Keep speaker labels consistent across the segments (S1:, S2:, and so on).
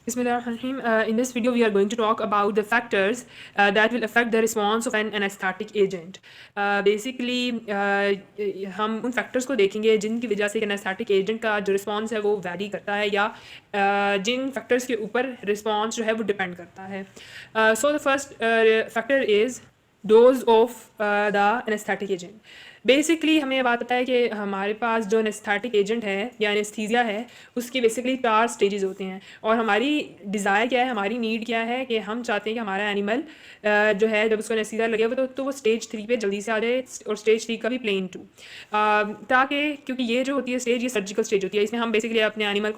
S1: Bismillahirrahmanirrahim. In this video, we are going to talk about the factors that will affect the response of an anesthetic agent. Basically, हम उन factors को देखेंगे जिनकी वजह से anesthetic agent का जो response है वो vary करता है या जिन factors के ऊपर response जो है वो depend करता है. So the first factor is dose of the anesthetic agent. Basically हमें ये बात पता है कि हमारे पास जो एनेस्थेटिक एजेंट है या एनेस्थीसिया है उसकी बेसिकली 4 स्टेजेस होते हैं और हमारी डिज़ायर क्या है, हमारी नीड क्या है कि हम चाहते हैं कि हमारा एनिमल जो है जब उसको एनेस्थीसिया लगे हुआ तो वो स्टेज 3 पे जल्दी से आ जाए और स्टेज 3 का भी प्लेन 2 ताकि क्योंकि ये जो होती है स्टेज ये सर्जिकल स्टेज होती है, इसमें हम बेसिकली अपने एनिमल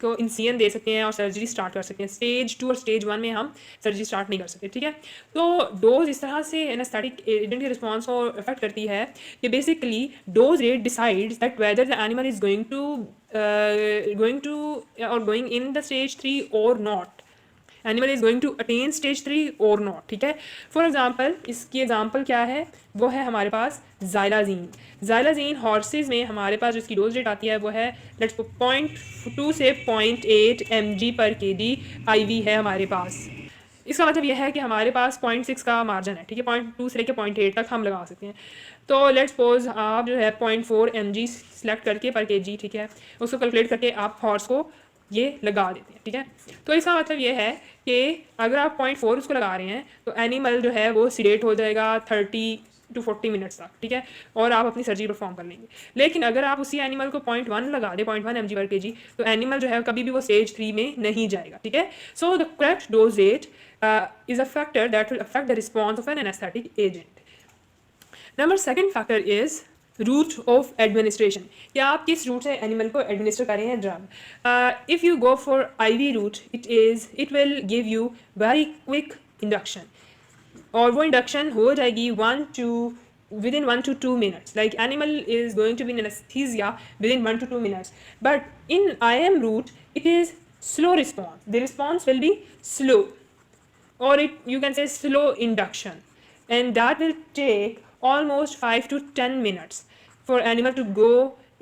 S1: को इंसिजन दे सकते हैं और सर्जरी स्टार्ट कर सकते हैं. स्टेज 2 और स्टेज 1 में हम सर्जरी स्टार्ट नहीं कर सकते. ठीक है, तो डोज इस तरह से एनेस्थेटिक एजेंट के रिस्पॉन्स को अफेक्ट करती है कि basically dose rate decides that whether the animal is going to or going in the stage 3 or not. Animal is going to attain stage 3 or not. ठीक है, फॉर एग्जाम्पल इसकी example क्या है, वो है हमारे पास ज़ाइलाजीन हॉर्सेज में हमारे पास जो इसकी डोज रेट आती है वो है लेट्स 0.2 से 0.8 mg पर kg IV है हमारे पास. इसका मतलब यह है कि हमारे पास 0.6 का मार्जिन है. ठीक है, 0.2 से लेकर 0.8 तक हम लगा सकते हैं. तो लेट्स सपोज आप जो है 0.4 mg सेलेक्ट करके पर kg, ठीक है, उसको कैलकुलेट करके आप हॉर्स को ये लगा देते हैं. ठीक है, तो इसका मतलब ये है कि अगर आप 0.4 उसको लगा रहे हैं तो एनिमल जो है वो सीडेट हो जाएगा 30 to 40 मिनट्स तक. ठीक है, और आप अपनी सर्जरी परफॉर्म कर लेंगे. लेकिन अगर आप उसी एनिमल को 0.1 लगा दें 0.1 mg पर kg तो एनिमल जो है कभी भी वो स्टेज 3 में नहीं जाएगा. ठीक है, so the correct dose rate is a factor that will affect the response of an anesthetic agent. Number second factor is route of administration. कि आप किस रूट से एनिमल को एडमिनिस्टर कर रहे हैं drug. If you go for IV route it will give you very quick induction और वो इंडक्शन हो जाएगी within 1 to 2 minutes. Like animal is going to be in anesthesia within 1 to 2 minutes. But in IM route it is slow response. The response will be slow, or you can say slow induction, and that will take almost 5 to 10 minutes for animal to go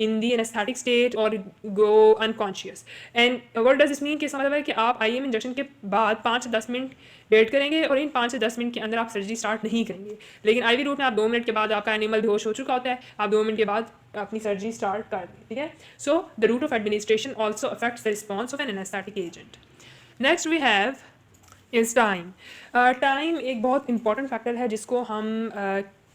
S1: in the anesthetic state or go unconscious. And what does this mean कि इसका मतलब है कि आप IM injection के बाद 5 से 10 minute wait करेंगे और इन 5 से 10 मिनट के अंदर आप सर्जरी स्टार्ट नहीं करेंगे. लेकिन IV रूट में आप 2 मिनट के बाद आपका एनिमल बेहोश हो चुका होता है, आप 2 मिनट के बाद अपनी सर्जरी स्टार्ट कर दें. ठीक है, so the route of administration also affects the response of an anaesthetic agent. Next we have is time. Time एक बहुत इंपॉर्टेंट फैक्टर है जिसको हम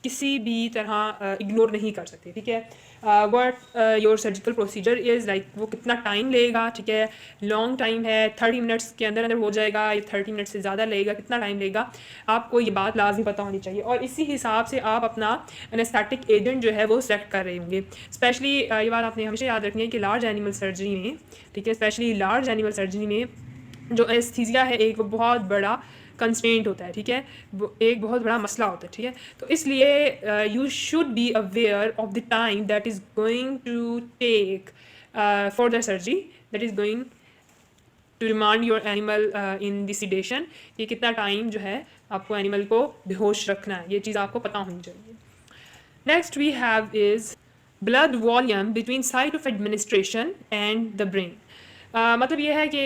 S1: किसी भी तरह इग्नोर नहीं कर सकते. ठीक है, what your surgical procedure is like वो कितना टाइम लेगा. ठीक है, लॉन्ग टाइम है 30 मिनट्स के अंदर हो जाएगा या 30 मिनट से ज़्यादा लगेगा, कितना टाइम लेगा आपको ये बात लाजमी पता होनी चाहिए और इसी हिसाब से आप अपना एनेस्थेटिक एजेंट जो है वो सेलेक्ट कर रहे होंगे. स्पेशली ये बात आपने हमेशा याद रखनी है कि लार्ज एनिमल सर्जरी में, ठीक है, स्पेशली लार्ज एनिमल सर्जरी में जो एनेस्थीसिया है एक वो बहुत बड़ा कंस्ट्रेंट होता है. ठीक है, वो एक बहुत बड़ा मसला होता है. ठीक है, तो इसलिए you should be aware of the time that is going to take for the surgery, that is going to remand your animal in the sedation. कि कितना टाइम जो है आपको एनिमल को बेहोश रखना है, ये चीज़ आपको पता होनी चाहिए. Next we have is blood volume between site of administration and the brain. मतलब ये है कि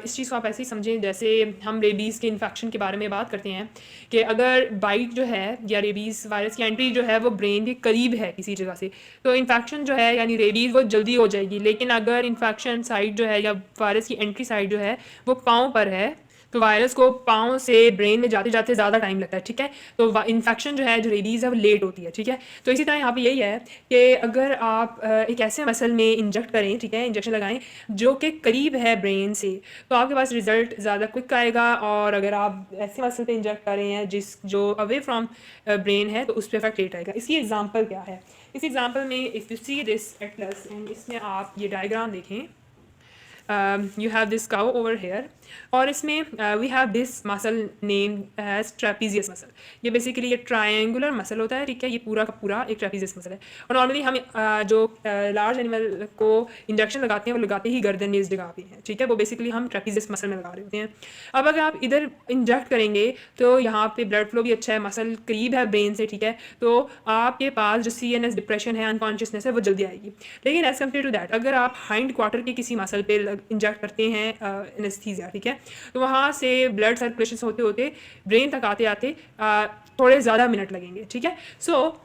S1: इस चीज़ को आप ऐसे ही समझें जैसे हम रेबीज़ के इन्फेक्शन के बारे में बात करते हैं कि अगर बाइट जो है या रेबीज़ वायरस की एंट्री जो है वो ब्रेन के करीब है किसी जगह से तो इन्फेक्शन जो है यानी रेबीज़ वो जल्दी हो जाएगी. लेकिन अगर इन्फेक्शन साइट जो है या वायरस की एंट्री साइट जो है वो पाँव पर है तो वायरस को पाँव से ब्रेन में जाते जाते ज़्यादा टाइम लगता है. ठीक है, तो इन्फेक्शन जो है जो रेबीज़ है वो लेट होती है. ठीक है, तो इसी तरह यहाँ पे यही है कि अगर आप एक ऐसे मसल में इंजेक्ट करें, ठीक है, इंजेक्शन लगाएं जो कि करीब है ब्रेन से तो आपके पास रिजल्ट ज़्यादा क्विक आएगा. और अगर आप ऐसे मसल पे इंजेक्ट कर रहे हैं जो अवे फ्रॉम ब्रेन है तो उस पर इफेक्ट लेट आएगा. इसकी एग्जाम्पल क्या है, इस एग्जाम्पल में if you see this Atlas and इसमें आप ये डायग्राम देखें, you have this cow over here और इसमें we have this muscle named as trapezius muscle. ये बेसिकली ये ट्रायंगुलर मसल होता है. ठीक है, ये पूरा का पूरा एक ट्रेपीजियस मसल है और नॉर्मली हम जो लार्ज एनिमल को इंजेक्शन लगाते हैं वो लगाते ही गर्दन में इस जगह पे हैं. ठीक है, वो बेसिकली हम ट्रेपीजियस मसल में लगा रहे होते हैं. अब अगर आप इधर इंजेक्ट करेंगे तो यहाँ पे ब्लड फ्लो भी अच्छा है, मसल करीब है ब्रेन से. ठीक है, तो आपके पास जो CNS डिप्रेशन है, अनकॉन्शियसनेस है, वो जल्दी आएगी. लेकिन एज कम्पेयर टू दैट अगर आप हाइंड क्वार्टर के किसी मसल पे इंजेक्ट करते हैं एनेस्थीसिया, ठीक है। तो वहाँ से ब्लड सर्कुलेशन होते होते ब्रेन तक आते आते थोड़े ज़्यादा मिनट लगेंगे, ठीक है। So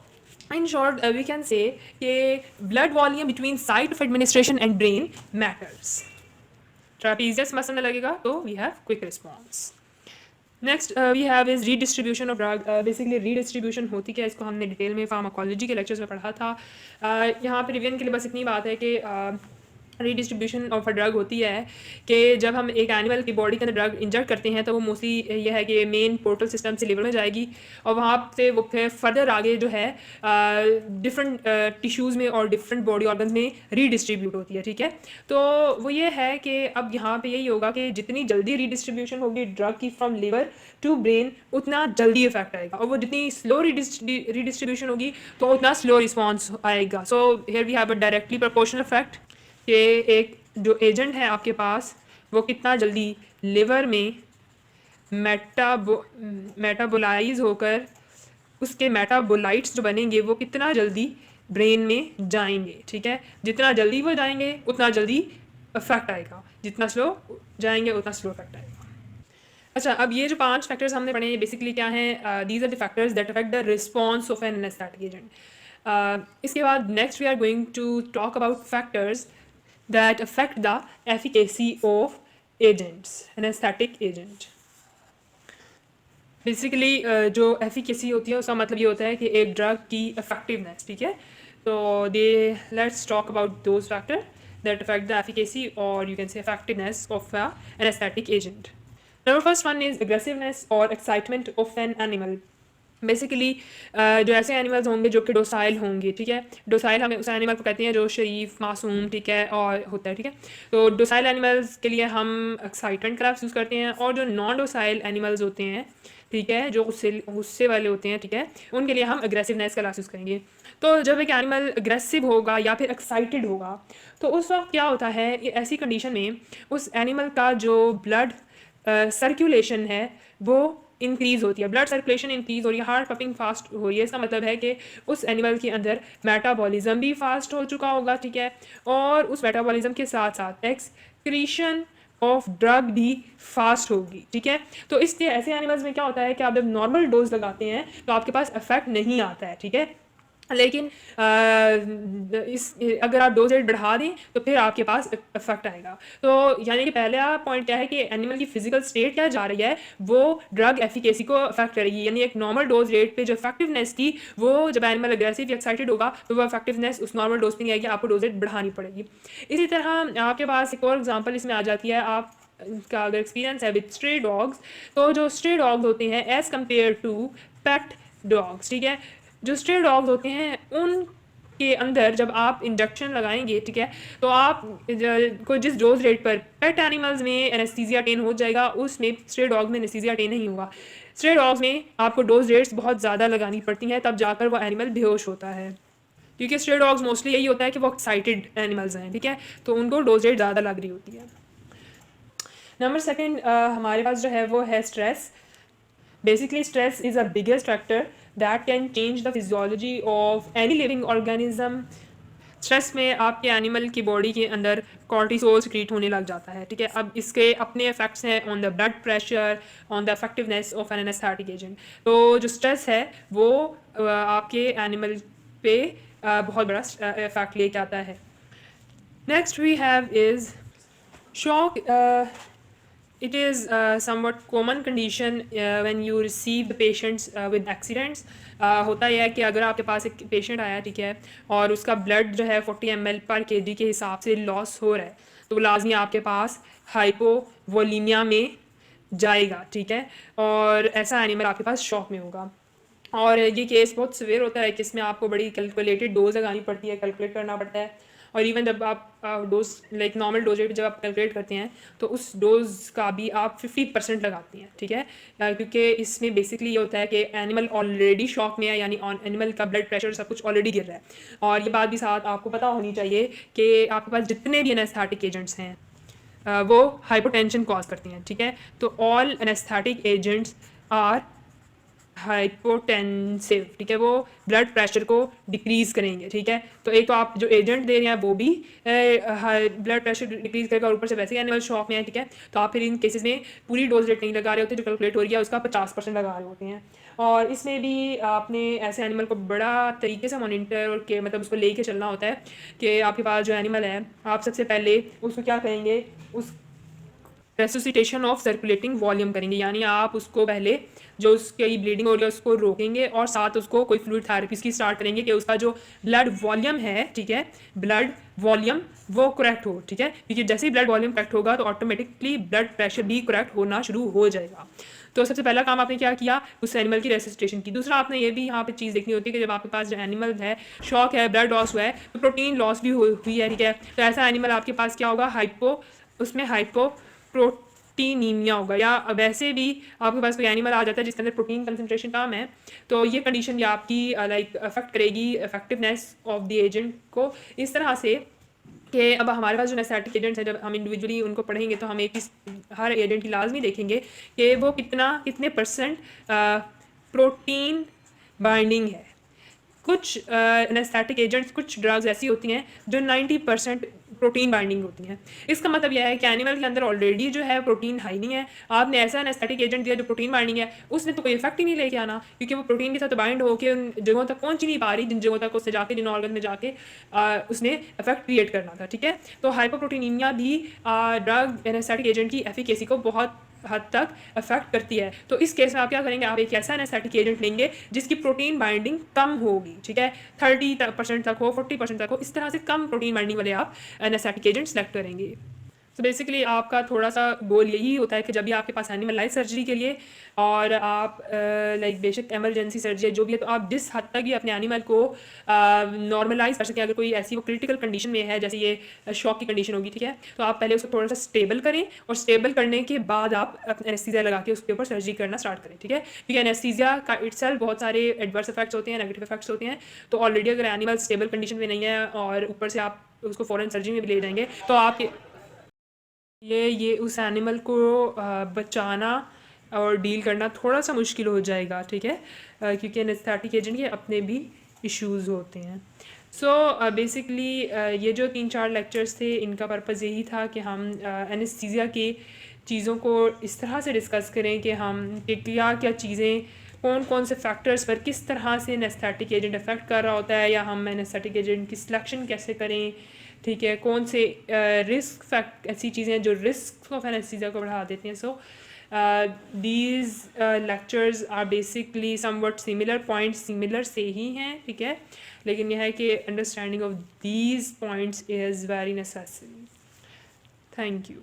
S1: in short we can say कि blood volume between site of administration and brain matters. Trapezius muscle में लगेगा तो we have quick response. Next we have is redistribution of drug. Basically redistribution होती क्या, इसको हमने डिटेल में pharmacology के लेक्चर्स में पढ़ा था। यहाँ पे रिवीजन के लिए बस इतनी बात है कि रीडिस्ट्रीब्यूशन ऑफ अ ड्रग होती है कि जब हम एक एनिमल की बॉडी के अंदर ड्रग इंजेक्ट करते हैं तो वो मोस्टली यह है कि मेन पोर्टल सिस्टम से लिवर में जाएगी और वहाँ से वो फिर फर्दर आगे जो है डिफरेंट टिश्यूज़ में और डिफरेंट बॉडी ऑर्गन्स में रीडिस्ट्रीब्यूट होती है, ठीक है। तो वो ये है कि अब यहाँ पे यही होगा कि जितनी जल्दी रीडिस्ट्रीब्यूशन होगी ड्रग की फ्रॉम लिवर टू ब्रेन उतना जल्दी इफेक्ट आएगा, और वो जितनी स्लो रीडिस्ट्रीब्यूशन होगी तो उतना स्लो रिस्पॉन्स आएगा। So here we have a directly proportional effect कि एक जो एजेंट है आपके पास वो कितना जल्दी लिवर में मेटाबोलाइज होकर उसके मेटाबोलाइट्स जो बनेंगे वो कितना जल्दी ब्रेन में जाएंगे, ठीक है। जितना जल्दी वो जाएंगे उतना जल्दी इफेक्ट आएगा, जितना स्लो जाएंगे उतना स्लो इफेक्ट आएगा। अच्छा, अब ये जो 5 फैक्टर्स हमने पढ़े ये बेसिकली क्या हैं, these are the factors that affect the response of an anaesthetic agent. इसके बाद next we are going to talk about factors that affect the efficacy of agents, anesthetic agent. Basically जो efficacy होती है उसका मतलब ये होता है कि एक ड्रग की इफेक्टिवनेस, ठीक है। तो दे let's talk about those factor that affect the efficacy और you can say effectiveness of a anaesthetic agent. Number first one is aggressiveness और excitement of an animal. Basically जो ऐसे एनिमल्स होंगे जो कि डोसाइल होंगे, ठीक है। डोसाइल हमें उस एनिमल को कहते हैं जो शरीफ मासूम, ठीक है, और होता है, ठीक है। तो डोसाइल एनिमल्स के लिए हम एक्साइटेंट का लफ्ज़ यूज़ करते हैं, और जो नॉन डोसाइल एनिमल्स होते हैं, ठीक है, जो गुस्से वाले होते हैं, ठीक है, उनके लिए हम एग्रेसिवनेस का लफ्ज़ यूज़ करेंगे। तो जब एक एनिमल एग्रेसिव होगा या फिर एक्साइटेड होगा तो उस वक्त क्या होता है, ऐसी कंडीशन में उस एनिमल का जो ब्लड सर्कुलेशन है वो इंक्रीज़ होती है, ब्लड सर्कुलेशन इंक्रीज़ हो रही है, हार्ट पंपिंग फास्ट हो रही है। इसका मतलब है कि उस एनिमल के अंदर मेटाबॉलिज्म भी फास्ट हो चुका होगा, ठीक है, और उस मेटाबॉलिज्म के साथ साथ एक्सक्रीशन ऑफ ड्रग भी फास्ट होगी, ठीक है। तो इसलिए ऐसे एनिमल्स में क्या होता है कि आप जब नॉर्मल डोज लगाते हैं तो आपके पास इफेक्ट नहीं आता है, ठीक है। लेकिन अगर आप डोज रेट बढ़ा दें तो फिर आपके पास इफेक्ट आएगा। तो यानी कि पहला पॉइंट क्या है कि एनिमल की फिजिकल स्टेट क्या जा रही है वो ड्रग एफिकेसी को अफेक्ट करेगी। यानी एक नॉर्मल डोज रेट पे जो इफेक्टिवनेस की वो जब एनिमल अग्रेसिव या एक्साइटेड होगा तो वो इफेक्टिवनेस उस नॉर्मल डोज पे नहीं आएगी, आपको डोज रेट बढ़ानी पड़ेगी। इसी तरह आपके पास एक और एग्जाम्पल इसमें आ जाती है, आप का अगर एक्सपीरियंस है विद स्ट्रे डॉग्स, तो जो स्ट्रे डॉग्स होते हैं as compared to pet dogs, ठीक है, जो स्ट्रे डॉग्स होते हैं उनके अंदर जब आप इंजेक्शन लगाएंगे, ठीक है, तो आप को जिस डोज रेट पर पेट एनिमल्स में एनेस्थीसिया अटेन हो जाएगा उसमें स्ट्रे डॉग्स में एनेस्थीसिया अटेन नहीं होगा। स्ट्रे डॉग्स में आपको डोज रेट्स बहुत ज़्यादा लगानी पड़ती हैं तब जाकर वो एनिमल बेहोश होता है, क्योंकि स्ट्रे डॉग्स मोस्टली यही होता है कि वो एक्साइटेड एनिमल्स हैं, ठीक है, तो उनको डोज रेट ज़्यादा लग रही होती है। नंबर सेकेंड हमारे पास जो है वो है stress. Basically stress is a biggest factor that can change the physiology of any living organism. Stress में आपके एनिमल की बॉडी के अंदर कॉर्टिसोल सिक्रीट होने लग जाता है, ठीक है। अब इसके अपने इफेक्ट्स हैं on the blood pressure, on the effectiveness of an anaesthetic agent. तो जो स्ट्रेस है वो आपके एनिमल पे बहुत बड़ा इफेक्ट लेके आता है। Next we have is shock. It is somewhat common condition when you receive the patients with accidents. होता यह है कि अगर आपके पास एक पेशेंट आया, ठीक है, और उसका ब्लड जो है 40 ml पर kg के हिसाब से लॉस हो रहा है तो लाजमी आपके पास हाइपोवोलीमिया में जाएगा, ठीक है, और ऐसा एनिमल आपके पास शॉक में होगा। और ये केस बहुत सिवियर होता है कि इसमें आपको बड़ी कैलकुलेटेड डोज लगानी पड़ती है, कैलकुलेट करना पड़ता है। और इवन जब आप dose like normal dose rate जब आप कैलकुलेट करते हैं तो उस डोज का भी आप 50% लगाते हैं, ठीक है, क्योंकि इसमें बेसिकली ये होता है कि एनिमल ऑलरेडी शॉक में है, यानी एनिमल का ब्लड प्रेशर सब कुछ ऑलरेडी गिर रहा है। और ये बात भी साथ आपको पता होनी चाहिए कि आपके पास जितने भी एनेस्थेटिक एजेंट्स हैं वो हाइपोटेंशन कॉज करती हैं, ठीक है। तो all anaesthetic agents are hypotensive, ठीक है, वो ब्लड प्रेशर को डिक्रीज़ करेंगे, ठीक है। तो एक तो आप जो एजेंट दे रहे हैं वो भी ब्लड प्रेशर डिक्रीज़ करेगा और ऊपर से वैसे ही एनिमल शॉक में है, ठीक है। तो आप फिर इन केसेस में पूरी डोज रेट नहीं लगा रहे होते, जो कैलकुलेट हो रही है उसका 50% लगा रहे होते हैं। और इसमें भी आपने ऐसे एनिमल को बड़ा तरीके से मॉनिटर और के मतलब उसको लेके चलना होता है कि आपके पास जो एनिमल है, आप सबसे पहले उसको क्या करेंगे, उस रेसुसिटेशन ऑफ सर्कुलेटिंग वॉल्यूम करेंगे, यानी आप उसको पहले जो उसकी ब्लीडिंग हो रही है उसको रोकेंगे और साथ उसको कोई फ्लूइड थेरेपीज की स्टार्ट करेंगे कि उसका जो ब्लड वॉल्यूम है, ठीक है, ब्लड वॉल्यूम वो करेक्ट हो, ठीक है, क्योंकि जैसे ही ब्लड वॉल्यूम करेक्ट होगा तो ऑटोमेटिकली ब्लड प्रेशर भी करेक्ट होना शुरू हो जाएगा। तो सबसे पहला काम आपने क्या किया, उस एनिमल की रेसिस्टेशन की। दूसरा आपने ये भी यहाँ पे चीज़ देखनी होती है कि जब आपके पास जो एनिमल है शॉक है, ब्लड लॉस हुआ है, तो प्रोटीन लॉस भी हुई है, ठीक है। तो ऐसा एनिमल आपके पास क्या होगा, उसमें हाइपो प्रोटीनीमिया होगा, या वैसे भी आपके पास कोई एनिमल आ जाता है जिसके अंदर प्रोटीन कंसंट्रेशन कम है, तो ये कंडीशन भी आपकी लाइक अफेक्ट करेगी इफेक्टिवनेस ऑफ द एजेंट को इस तरह से कि अब हमारे पास जो एनेस्थेटिक एजेंट्स हैं, जब हम इंडिविजुअली उनको पढ़ेंगे तो हम एक चीज़ हर एजेंट की लाजमी देखेंगे कि वो कितने परसेंट प्रोटीन बाइंडिंग है। कुछ एनेस्थेटिक एजेंट्स, कुछ ड्रग्स ऐसी होती हैं जो 90% प्रोटीन बाइंडिंग होती हैं। इसका मतलब यह है कि एनिमल के अंदर ऑलरेडी जो है प्रोटीन हाई नहीं है, आपने ऐसा एनेस्थेटिक एजेंट दिया जो प्रोटीन बाइंडिंग है, उसने तो कोई इफेक्ट ही नहीं लेके आना, क्योंकि वो प्रोटीन के साथ बाइंड होकर उन जगहों तक पहुंच ही नहीं पा रही जिन जगहों तक उससे जाके, जिन ऑर्गन में जाके उसने इफेक्ट क्रिएट करना था, ठीक है। तो हाइपोप्रोटीनीमिया भी ड्रग एनेस्थेटिक एजेंट की एफिकेसी को बहुत हद तक अफेक्ट करती है। तो इस केस में आप क्या करेंगे, आप एक ऐसा एनेस्थेटिक एजेंट लेंगे जिसकी प्रोटीन बाइंडिंग कम होगी, ठीक है, 30% तक हो, 40% तक हो, इस तरह से कम प्रोटीन बाइंडिंग वाले आप एनेस्थेटिक एजेंट सेलेक्ट करेंगे। तो बेसिकली आपका थोड़ा सा गोल यही होता है कि जब भी आपके पास एनिमल लाइफ सर्जरी के लिए और आप लाइक बेशक एमरजेंसी सर्जरी है जो भी है, तो आप जिस हद तक भी अपने एनिमल को नॉर्मलाइज कर सकें, अगर कोई ऐसी वो क्रिटिकल कंडीशन में है जैसे ये शॉक की कंडीशन होगी, ठीक है, तो आप पहले उसको थोड़ा सा स्टेबल करें और स्टेबल करने के बाद आप एनेस्थीसिया लगा के उसके ऊपर सर्जरी करना स्टार्ट करें, ठीक है, क्योंकि एनेस्थीसिया का इटसेल्फ बहुत सारे एडवर्स इफेक्ट्स होते हैं, नेगेटिव इफेक्ट्स होते हैं। तो ऑलरेडी अगर एनिमल स्टेबल कंडीशन में नहीं है और ऊपर से आप उसको फॉरेन सर्जरी में भी ले जाएंगे, तो आप ये उस एनिमल को बचाना और डील करना थोड़ा सा मुश्किल हो जाएगा, ठीक है, क्योंकि एनेस्थेटिक एजेंट के अपने भी इश्यूज़ होते हैं। सो बेसिकली ये जो 3-4 लेक्चर्स थे, इनका पर्पज़ यही था कि हम एनेस्थीसिया की चीज़ों को इस तरह से डिस्कस करें कि हम कि क्या क्या चीज़ें, कौन कौन से फैक्टर्स पर किस तरह से एनेस्थेटिक एजेंट अफेक्ट कर रहा होता है, या हम एनेस्थेटिक एजेंट की सिलेक्शन कैसे करें, ठीक है, कौन से रिस्क फैक्ट ऐसी चीज़ें हैं जो रिस्क ऑफ एनेस्थीसिया को बढ़ा देती हैं। So these lectures are basically somewhat similar, points similar से ही हैं, ठीक है, लेकिन यह है कि understanding of these points is very necessary. Thank you.